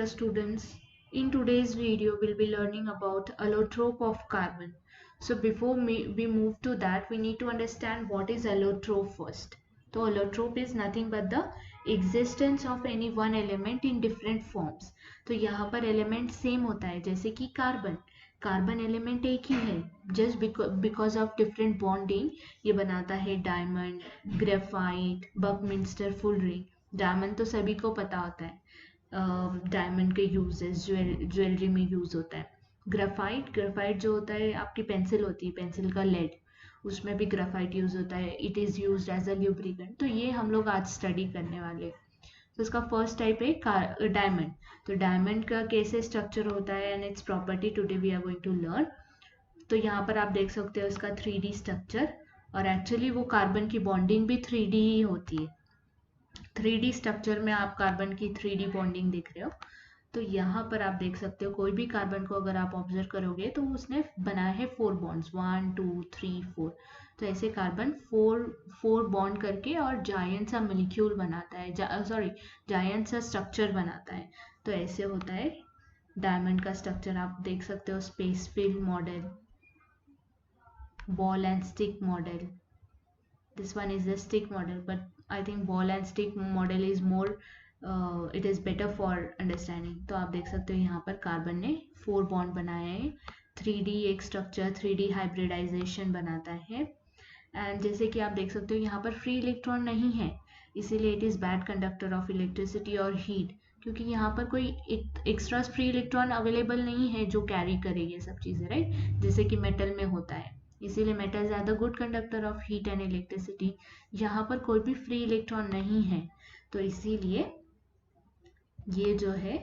dear students. In today's video, we'll be learning about allotrope of carbon. So before we move to that, we need to understand what is allotrope first. So allotrope is nothing but the existence of any one element in different forms. तो यहाँ पर element same होता है जैसे कि carbon element एक ही है just because of different bonding ये बनाता है डायमंड, ग्रेफाइट, बकमिंस्टर, फुलरिंग. डायमंड तो सभी को पता होता है, डायमंड के यूजेस ज्वेलरी में यूज होता है. ग्रेफाइट जो होता है आपकी पेंसिल होती है, पेंसिल का लेड, उसमें भी ग्रेफाइट यूज होता है. It is used as a lubricant. तो ये हम लोग आज स्टडी करने वाले हैं. तो इसका फर्स्ट टाइप है डायमंड. तो डायमंड का कैसे स्ट्रक्चर होता है and its property today we are going to learn. तो यहाँ पर आप देख सकते हो इसका 3D स्ट्रक्चर, और एक्चुअली वो कार्बन की बॉन्डिंग भी 3D ही होती है. 3D स्ट्रक्चर में आप कार्बन की 3D बॉन्डिंग देख रहे हो. तो यहाँ पर आप देख सकते हो कोई भी कार्बन को अगर आप ऑब्जर्व करोगे तो उसने बनाया है 4 बॉन्ड्स, 1 2 3 4. तो ऐसे कार्बन 4 बॉन्ड करके और जायंट सा मॉलिक्यूल बनाता है, जायंट सा स्ट्रक्चर बनाता है. तो ऐसे होता है डायमंड का स्ट्रक्चर. आप देख सकते हो space fill model, ball and stick model. This one is the stick model, but I think ball and stick model is more it is better for understanding. तो आप देख सकते हो यहाँ पर कार्बन ने 4 बॉन्ड बनाए हैं. 3D एक स्ट्रक्चर 3D हाइब्रिडाइजेशन बनाता है. एंड जैसे कि आप देख सकते हो यहाँ पर फ्री इलेक्ट्रॉन नहीं है, इसीलिए it is bad conductor of electricity और हीट, क्योंकि यहाँ पर कोई एक्स्ट्रा फ्री इलेक्ट्रॉन अवेलेबल नहीं है जो कैरी करे ये सब चीज़ें, राइट, जैसे कि मेटल में होता है. इसीलिए metals are the good conductor of heat and electricity. यहाँ पर कोई भी फ्री इलेक्ट्रॉन नहीं है, तो इसीलिए ये जो है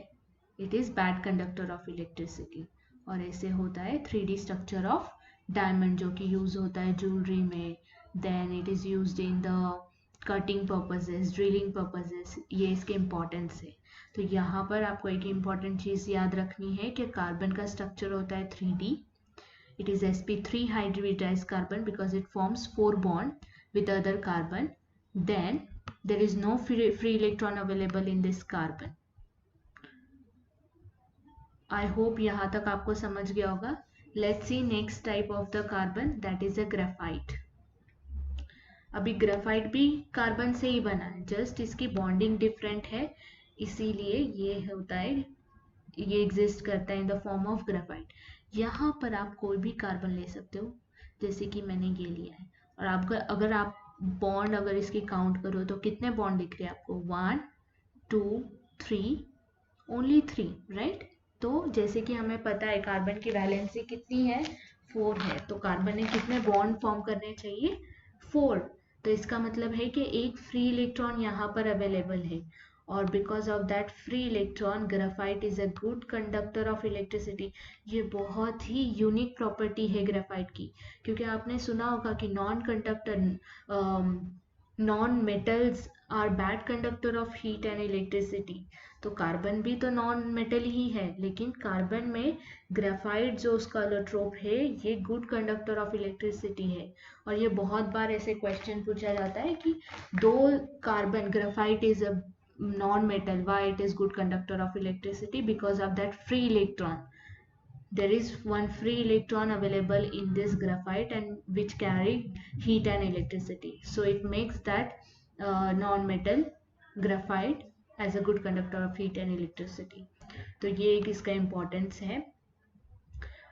it is bad conductor of electricity. और ऐसे होता है 3D स्ट्रक्चर ऑफ डायमंड, जो कि यूज़ होता है ज्वेलरी में. Then it is used in the cutting purposes, drilling purposes. ये इसके इम्पोर्टेंस है. तो यहाँ पर आपको एक इम्पॉर्टेंट चीज़ याद रखनी है कि कार्बन का स्ट्रक्चर होता है 3D. It is sp3 hybridized carbon because it forms 4 bond with other carbon. Then there is no free electron available in this carbon. I hope यहाँ तक आपको समझ गया होगा. Let's see next type of the carbon, that is a graphite. अभी graphite भी carbon से ही बना है, जस्ट इसकी बॉन्डिंग डिफरेंट है, इसीलिए ये होता है, ये एग्जिस्ट करता है in the form of graphite. यहाँ पर आप कोई भी कार्बन ले सकते हो, जैसे कि मैंने ये लिया है. और आपका अगर आप बॉन्ड अगर इसकी काउंट करो तो कितने बॉन्ड दिख रहे हैं आपको? 1 2 3, ओनली 3, राइट. तो जैसे कि हमें पता है कार्बन की वैलेंसी कितनी है? 4 है. तो कार्बन ने कितने बॉन्ड फॉर्म करने चाहिए? 4. तो इसका मतलब है कि एक फ्री इलेक्ट्रॉन यहाँ पर अवेलेबल है, और because of that free electron graphite is a good conductor of electricity. ये बहुत ही यूनिक प्रॉपर्टी है ग्रेफाइट की, क्योंकि आपने सुना होगा कि non metals are bad conductor of heat and electricity. तो कार्बन भी तो नॉन मेटल ही है, लेकिन कार्बन में ग्रेफाइट जो उसका एलोट्रोप है ये गुड कंडक्टर ऑफ इलेक्ट्रिसिटी है. और ये बहुत बार ऐसे क्वेश्चन पूछा जाता है कि दो carbon, graphite is a non-metal, why it is good conductor of electricity? Because of that free electron. There is one free electron available in this graphite and which carry heat and electricity, so it makes that non-metal graphite as a good conductor of heat and electricity. तो ये एक इसका importance है.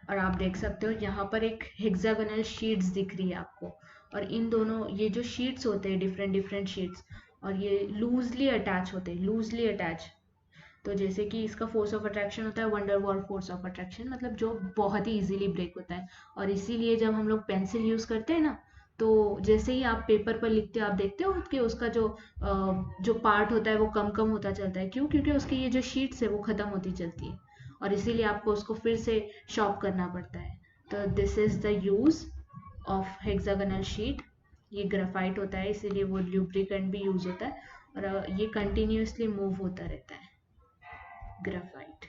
और आप देख सकते हो यहाँ पर एक हेक्सागोनल शीट्स दिख रही है आपको, और इन दोनों ये जो शीट्स होते हैं डिफरेंट शीट्स, और ये लूजली अटैच होते हैं, लूजली अटैच. तो जैसे कि इसका फोर्स ऑफ अट्रैक्शन होता है wonder wall force of attraction, मतलब जो बहुत ही इजीली ब्रेक होता है. और इसीलिए जब हम लोग पेंसिल यूज़ करते हैं ना, तो जैसे ही आप पेपर पर लिखते हो आप देखते हो कि उसका जो पार्ट होता है वो कम होता चलता है. क्यों? क्योंकि उसकी ये जो शीट्स है वो ख़त्म होती चलती है, और इसीलिए आपको उसको फिर से शॉर्प करना पड़ता है. तो this is the use of hexagonal sheet. ये ग्रेफाइट होता है, इसीलिए वो ल्यूब्रिकेंट भी यूज़ होता है, और ये कंटिन्यूसली मूव होता रहता है ग्रेफाइट.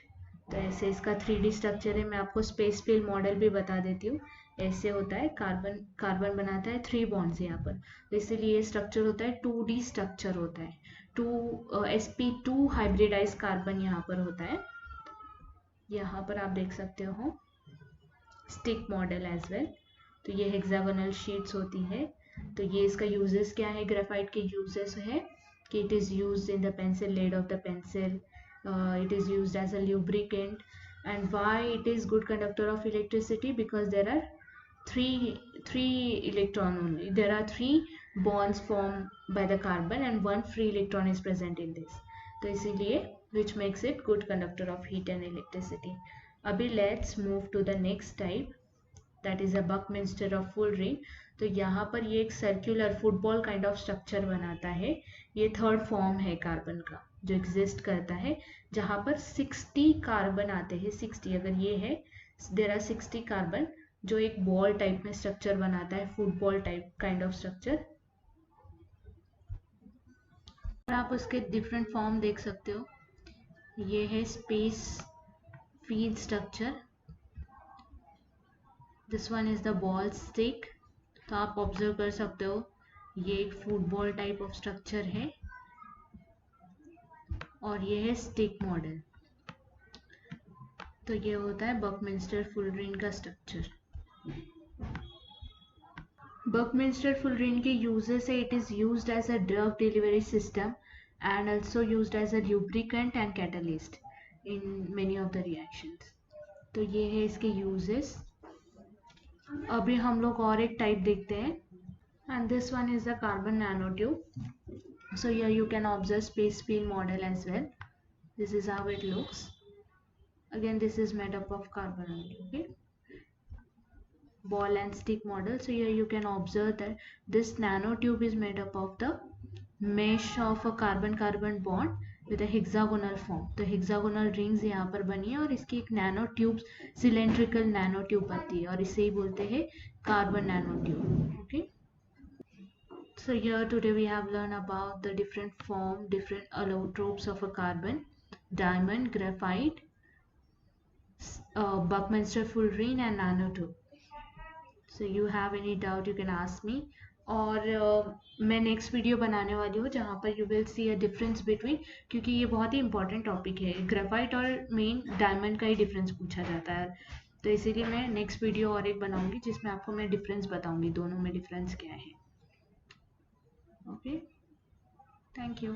तो ऐसे इसका 3D स्ट्रक्चर है. मैं आपको स्पेस फिल मॉडल भी बता देती हूँ. ऐसे होता है, कार्बन बनाता है 3 बॉन्ड्स यहाँ पर, तो इसीलिए ये स्ट्रक्चर होता है 2D स्ट्रक्चर होता है. sp2 हाइब्रिडाइज कार्बन यहाँ पर होता है। यहाँ पर आप देख सकते हो स्टिक मॉडल एज वेल। तो ये हेक्सागोनल शीट्स होती है। तो ये इसका यूजेस क्या है, ग्रेफाइट के यूजेस है कि it is used in the pencil laid off the pencil, it is used as a lubricant. And why it is good conductor of electricity? Because there are three electron only. There are 3 bonds formed by the carbon and 1 free electron is present in this. तो इसीलिए which makes it good conductor of heat and electricity. अभी let's move to the next type, that is a Buckminster of fullerene. तो यहाँ पर ये एक circular football kind of structure बनाता है। ये थर्ड फॉर्म है कार्बन का जो एग्जिस्ट करता है, जहाँ पर 60 कार्बन आते हैं। 60 अगर ये है, देयर आर 60 कार्बन जो एक बॉल टाइप में स्ट्रक्चर बनाता है, football type kind of structure. आप उसके डिफरेंट फॉर्म देख सकते हो। ये है space field structure, this one is the ball stick. तो आप ऑब्जर्व कर सकते हो ये एक फुटबॉल टाइप ऑफ स्ट्रक्चर है और ये है स्टिक मॉडल। तो ये होता है बकमिंस्टर फुलरीन का स्ट्रक्चर। बकमिंस्टर फुलरीन के यूजेस है, it is used as a drug delivery system and also used as a lubricant and catalyst in many of the reactions. तो ये है इसके uses। अभी हम लोग और एक टाइप देखते हैं, and this one is the carbon nanotube. So here you can observe space field model as well. This is how it looks. Again this is made up of carbon only, okay? Ball and stick model. So here you can observe that this nanotube is made up of the mesh of a carbon bond with a hexagonal form. तो hexagonal rings यहाँ पर बनी है और इसकी एक nano tube, cylindrical nano tube आती है और इसे ही बोलते हैं carbon nano tube. Okay, so here today we have learned about the different form, different allotropes of a carbon: diamond, graphite, Buckminster fullerene and nanotube. So you have any doubt you can ask me. और मैं next video बनाने वाली हूँ जहाँ पर you will see a difference between, क्योंकि ये बहुत ही इंपॉर्टेंट टॉपिक है, ग्रेफाइट और मेन डायमंड का ही डिफरेंस पूछा जाता है। तो इसीलिए मैं नेक्स्ट वीडियो और एक बनाऊंगी जिसमें आपको मैं डिफरेंस बताऊंगी दोनों में डिफरेंस क्या है। Okay, thank you.